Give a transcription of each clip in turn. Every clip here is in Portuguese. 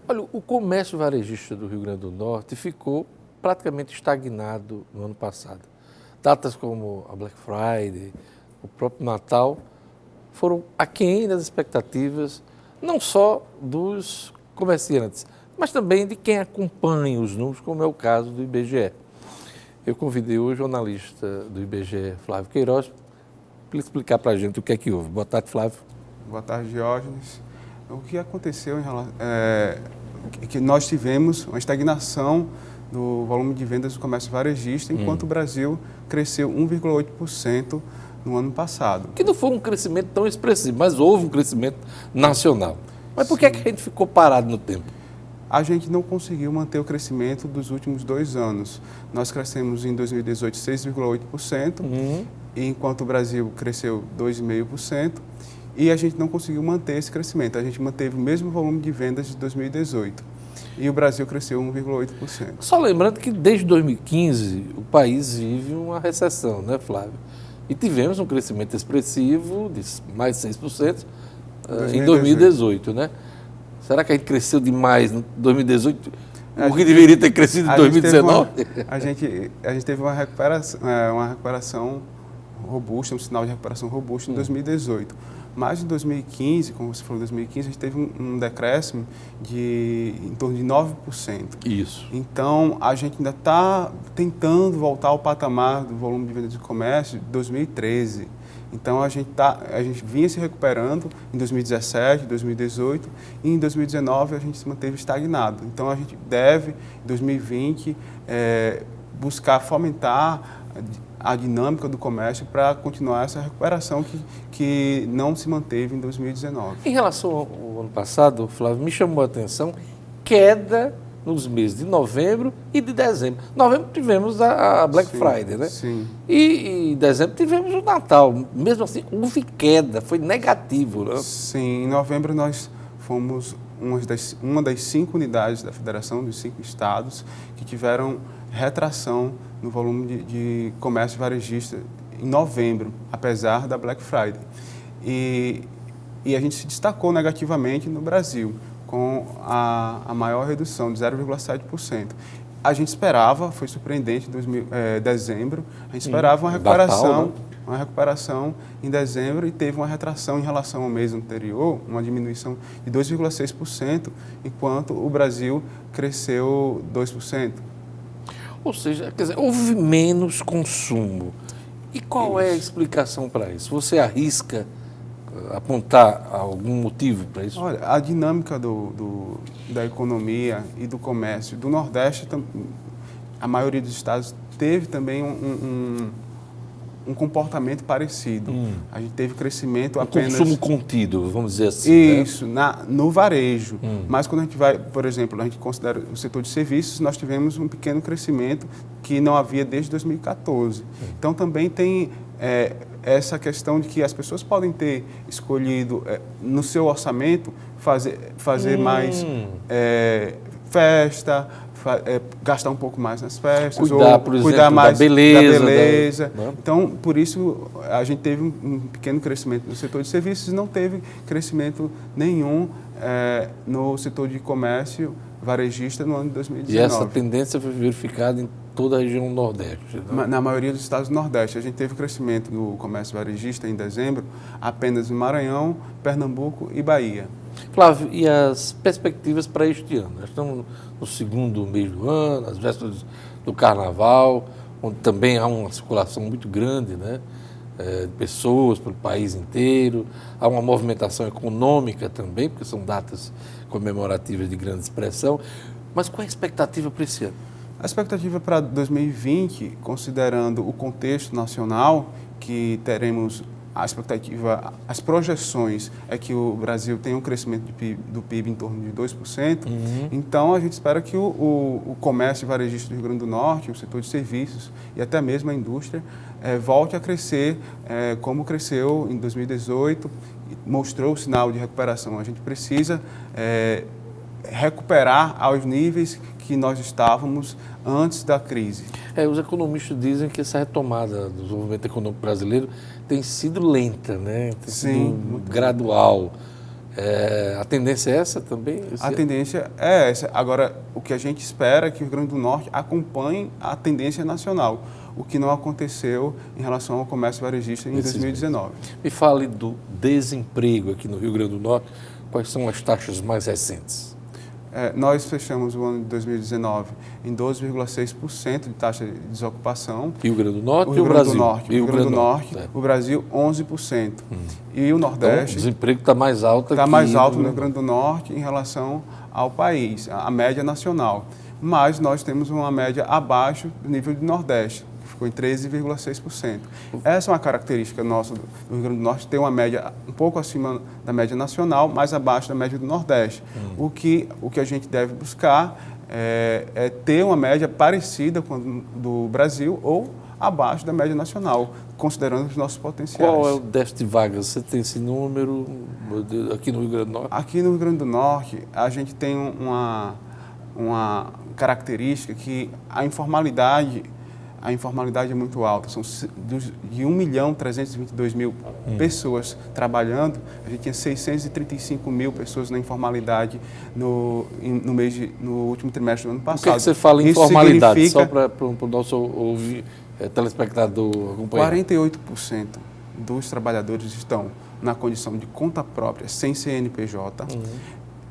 Olha, o comércio varejista do Rio Grande do Norte ficou praticamente estagnado no ano passado. Datas como a Black Friday, o próprio Natal, foram aquém das expectativas, não só dos comerciantes, mas também de quem acompanha os números, como é o caso do IBGE. Eu convidei o jornalista do IBGE, Flávio Queiroz, para explicar para a gente o que é que houve. Boa tarde, Flávio. Boa tarde, Diógenes. O que aconteceu é que nós tivemos uma estagnação do volume de vendas do comércio varejista, enquanto o Brasil cresceu 1,8% no ano passado. Que não foi um crescimento tão expressivo, mas houve um crescimento nacional. Mas por que é que a gente ficou parado no tempo? A gente não conseguiu manter o crescimento dos últimos 2 anos. Nós crescemos em 2018 6,8%, enquanto o Brasil cresceu 2,5%, e a gente não conseguiu manter esse crescimento. A gente manteve o mesmo volume de vendas de 2018 e o Brasil cresceu 1,8%. Só lembrando que desde 2015 o país vive uma recessão, né, Flávio? E tivemos um crescimento expressivo de mais de 6% em 2018, né? Será que a gente cresceu demais em 2018? O que deveria ter crescido em 2019? A gente teve uma recuperação robusta, um sinal de recuperação robusto em 2018. Mas em 2015, como você falou, em 2015, a gente teve um decréscimo em torno de 9%. Isso. Então, a gente ainda está tentando voltar ao patamar do volume de vendas de comércio de 2013. Então, a gente vinha se recuperando em 2017, 2018, e em 2019 a gente se manteve estagnado. Então, a gente deve, em 2020, buscar fomentar a dinâmica do comércio para continuar essa recuperação que não se manteve em 2019. Em relação ao ano passado, Flávio, me chamou a atenção queda nos meses de novembro e de dezembro. Novembro tivemos a Black Friday, né? Sim. E em dezembro tivemos o Natal. Mesmo assim, houve queda, foi negativo, né? Sim, em novembro nós fomos uma das 5 unidades da Federação, dos 5 estados, que tiveram retração no volume de comércio varejista em novembro, apesar da Black Friday. E a gente se destacou negativamente no Brasil, com a maior redução de 0,7%. A gente esperava, foi surpreendente em dezembro, a gente esperava uma recuperação em dezembro e teve uma retração em relação ao mês anterior, uma diminuição de 2,6%, enquanto o Brasil cresceu 2%. Ou seja, quer dizer, houve menos consumo. E qual é a explicação para isso? Você arrisca apontar algum motivo para isso? Olha, a dinâmica da economia e do comércio do Nordeste, a maioria dos estados teve também um comportamento parecido. A gente teve crescimento apenas... Consumo contido, vamos dizer assim. Isso, né? No varejo. Mas quando a gente vai, por exemplo, a gente considera o setor de serviços, nós tivemos um pequeno crescimento que não havia desde 2014. Então também tem essa questão de que as pessoas podem ter escolhido no seu orçamento fazer mais festa, gastar um pouco mais nas festas, cuidar, por exemplo, cuidar mais da beleza. Então, por isso, a gente teve um pequeno crescimento no setor de serviços e não teve crescimento nenhum no setor de comércio varejista no ano de 2019. E essa tendência foi verificada em toda a região Nordeste? Né? Na maioria dos estados do Nordeste. A gente teve crescimento do comércio varejista em dezembro apenas no Maranhão, Pernambuco e Bahia. Flávio, e as perspectivas para este ano? Nós estamos no segundo mês do ano, às vésperas do Carnaval, onde também há uma circulação muito grande, né, de pessoas pelo país inteiro, há uma movimentação econômica também, porque são datas comemorativas de grande expressão. Mas qual é a expectativa para esse ano? A expectativa para 2020, considerando o contexto nacional, que teremos a expectativa, as projeções é que o Brasil tenha um crescimento do PIB em torno de 2%. Então, a gente espera que o comércio varejista do Rio Grande do Norte, o setor de serviços e até mesmo a indústria volte a crescer como cresceu em 2018, mostrou o sinal de recuperação. A gente precisa recuperar aos níveis que nós estávamos antes da crise. Os economistas dizem que essa retomada do desenvolvimento econômico brasileiro tem sido lenta, né? Tem sido gradual. A tendência é essa também? A tendência é essa. Agora, o que a gente espera é que o Rio Grande do Norte acompanhe a tendência nacional, o que não aconteceu em relação ao comércio varejista em 2019. Me fale do desemprego aqui no Rio Grande do Norte. Quais são as taxas mais recentes? Nós fechamos o ano de 2019 em 12,6% de taxa de desocupação. Rio Grande do Norte e o Brasil? Rio Grande do Norte. O Brasil, 11%. E o Nordeste... Então, o desemprego está mais alto aqui. Está mais alto no Rio Grande do Norte em relação ao país, a média nacional. Mas nós temos uma média abaixo do nível do Nordeste, que ficou em 13,6%. Essa é uma característica nossa do Rio Grande do Norte, ter uma média um pouco acima da média nacional, mas abaixo da média do Nordeste. O que a gente deve buscar é ter uma média parecida com a do Brasil ou abaixo da média nacional, considerando os nossos potenciais. Qual é o déficit de vagas? Você tem esse número aqui no Rio Grande do Norte? Aqui no Rio Grande do Norte, a gente tem uma característica que a informalidade é muito alta. São de 1.322.000 pessoas trabalhando, a gente tinha 635.000 pessoas na informalidade no último trimestre do ano passado. O que você fala em informalidade? Só para o nosso telespectador acompanhar. 48% dos trabalhadores estão na condição de conta própria, sem CNPJ,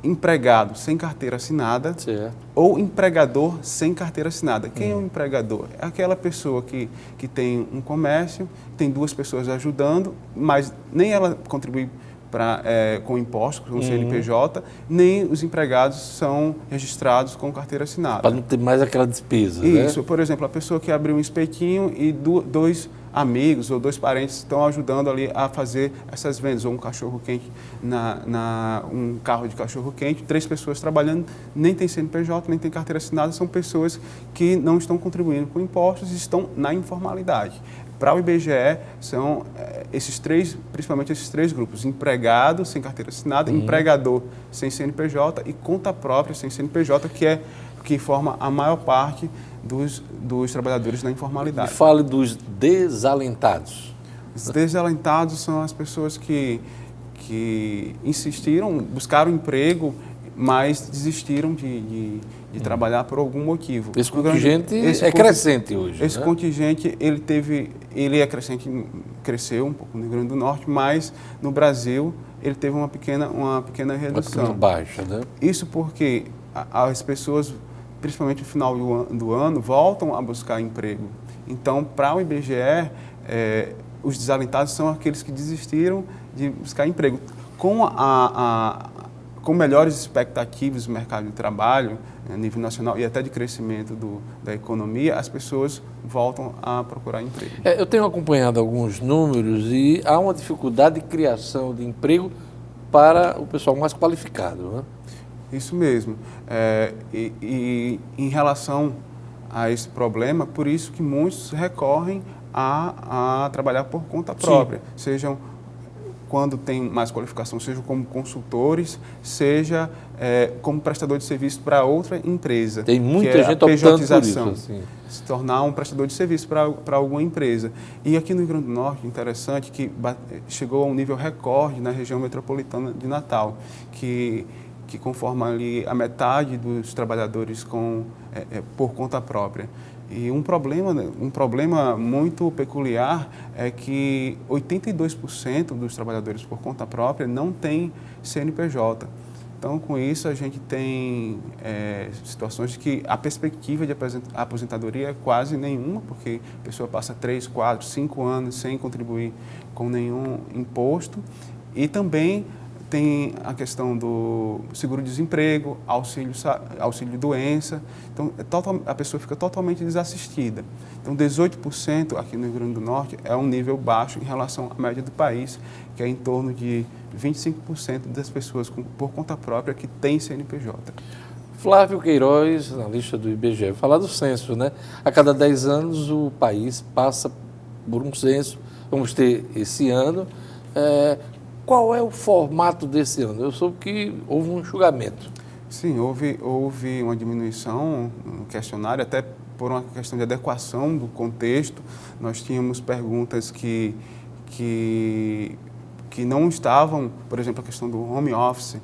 empregado sem carteira assinada, certo, ou empregador sem carteira assinada. Quem é o empregador? É aquela pessoa que tem um comércio, tem duas pessoas ajudando, mas nem ela contribui com impostos, com o CNPJ, nem os empregados são registrados com carteira assinada. Para não ter mais aquela despesa, Isso, né? Por exemplo, a pessoa que abriu um espetinho e dois amigos ou dois parentes estão ajudando ali a fazer essas vendas, ou um cachorro-quente, um carro de cachorro-quente, 3 pessoas trabalhando, nem tem CNPJ, nem tem carteira assinada, são pessoas que não estão contribuindo com impostos e estão na informalidade. Para o IBGE, são principalmente esses 3 grupos: empregado sem carteira assinada, empregador sem CNPJ e conta própria sem CNPJ, que forma a maior parte dos trabalhadores na informalidade. E fale dos desalentados. Os desalentados são as pessoas que insistiram, buscaram emprego, mas desistiram de trabalhar por algum motivo. Esse contingente é crescente hoje. Esse contingente, cresceu um pouco no Rio Grande do Norte, mas no Brasil ele teve uma pequena redução. Uma pequena baixa, né? Isso porque as pessoas, principalmente no final do ano, voltam a buscar emprego. Então, para o IBGE, os desalentados são aqueles que desistiram de buscar emprego. Com melhores expectativas do mercado de trabalho, a nível nacional e até de crescimento da economia, as pessoas voltam a procurar emprego. Eu tenho acompanhado alguns números e há uma dificuldade de criação de emprego para o pessoal mais qualificado, né? Isso mesmo. E em relação a esse problema, por isso que muitos recorrem a trabalhar por conta própria, sejam quando tem mais qualificação, seja como consultores, seja como prestador de serviço para outra empresa. Tem muita gente optando por isso. Assim. Se tornar um prestador de serviço para alguma empresa. E aqui no Rio Grande do Norte, interessante que chegou a um nível recorde na região metropolitana de Natal, que conforma ali a metade dos trabalhadores por conta própria. E um problema muito peculiar é que 82% dos trabalhadores por conta própria não têm CNPJ. Então, com isso, a gente tem situações de que a perspectiva de aposentadoria é quase nenhuma, porque a pessoa passa 3, 4, 5 anos sem contribuir com nenhum imposto. E também tem a questão do seguro-desemprego, auxílio-doença. Então, a pessoa fica totalmente desassistida. Então, 18% aqui no Rio Grande do Norte é um nível baixo em relação à média do país, que é em torno de 25% das pessoas por conta própria que têm CNPJ. Flávio Queiroz, analista do IBGE, falar do censo, né? A cada 10 anos o país passa por um censo, vamos ter esse ano. Qual é o formato desse ano? Eu soube que houve um enxugamento. Sim, houve uma diminuição no questionário, até por uma questão de adequação do contexto. Nós tínhamos perguntas que que não estavam, por exemplo, a questão do home office,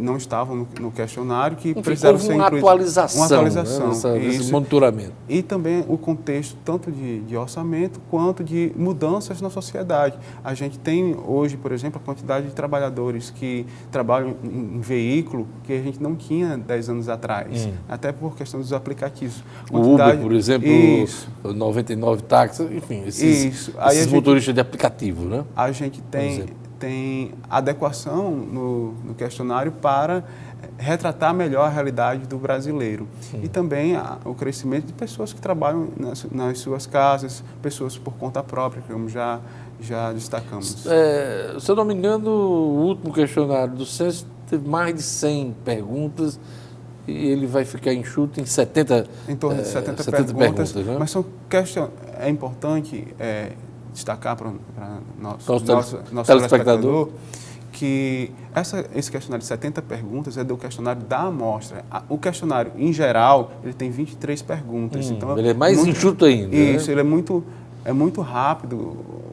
não estavam no questionário, que Enfim, precisaram houve ser uma incluídos. atualização, Uma atualização, desse isso. monitoramento. E também o contexto tanto de orçamento quanto de mudanças na sociedade. A gente tem hoje, por exemplo, a quantidade de trabalhadores que trabalham em veículo que a gente não tinha 10 anos atrás, até por questão dos aplicativos. O Uber, por exemplo, isso. 99 táxis, enfim, esses motoristas de aplicativo, né? A gente tem adequação no questionário para retratar melhor a realidade do brasileiro. E também o crescimento de pessoas que trabalham nas suas casas, pessoas por conta própria, como já destacamos. Se eu não me engano, o último questionário do censo teve mais de 100 perguntas e ele vai ficar enxuto em 70, em torno de 70 perguntas, né? Mas é importante destacar para nosso telespectador que esse questionário de 70 perguntas é do questionário da amostra. O questionário, em geral, ele tem 23 perguntas. Então, ele é mais enxuto ainda. Isso, né? ele é muito rápido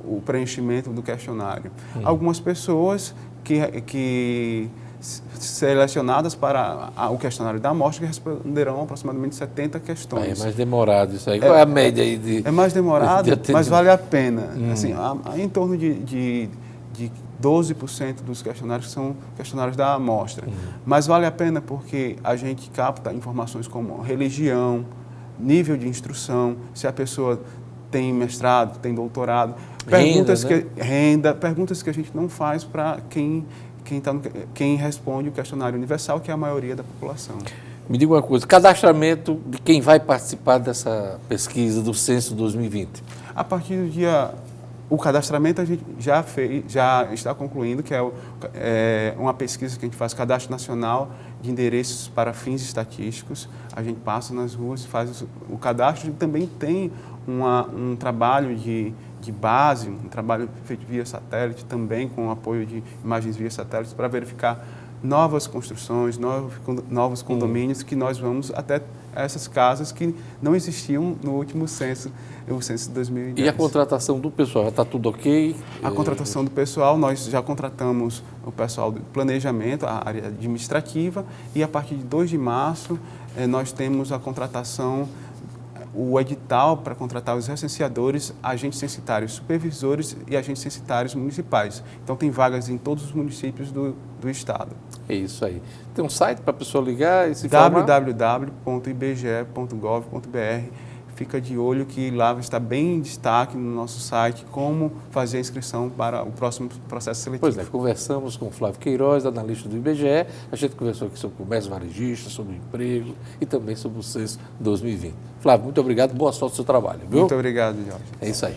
o preenchimento do questionário. Algumas pessoas que selecionadas para o questionário da amostra que responderão aproximadamente 70 questões. É mais demorado isso aí. Qual é a média aí de... É mais demorado, mas vale a pena. Assim, em torno de 12% dos questionários são questionários da amostra. Mas vale a pena porque a gente capta informações como religião, nível de instrução, se a pessoa tem mestrado, tem doutorado, perguntas que a gente não faz para quem responde o questionário universal, que é a maioria da população. Me diga uma coisa, cadastramento de quem vai participar dessa pesquisa do Censo 2020? A partir do dia... O cadastramento a gente já está concluindo, que é uma pesquisa que a gente faz, Cadastro Nacional de Endereços para Fins Estatísticos. A gente passa nas ruas, faz o cadastro e também tem um trabalho de base, um trabalho feito via satélite, também com o apoio de imagens via satélite, para verificar novas construções, novos condomínios, que nós vamos até essas casas que não existiam no último censo, o censo de 2010. E a contratação do pessoal, já está tudo ok? A contratação do pessoal, nós já contratamos o pessoal do planejamento, a área administrativa, e a partir de 2 de março nós temos a contratação, o edital para contratar os recenseadores, agentes censitários supervisores e agentes censitários municipais. Então, tem vagas em todos os municípios do estado. É isso aí. Tem um site para a pessoa ligar e se informar? www.ibge.gov.br. Fica de olho que lá está bem em destaque no nosso site como fazer a inscrição para o próximo processo seletivo. Pois é, conversamos com o Flávio Queiroz, analista do IBGE. A gente conversou aqui sobre o comércio varejista, sobre o emprego e também sobre o Censo 2020. Flávio, muito obrigado, boa sorte no seu trabalho, viu? Muito obrigado, Jorge. É isso aí.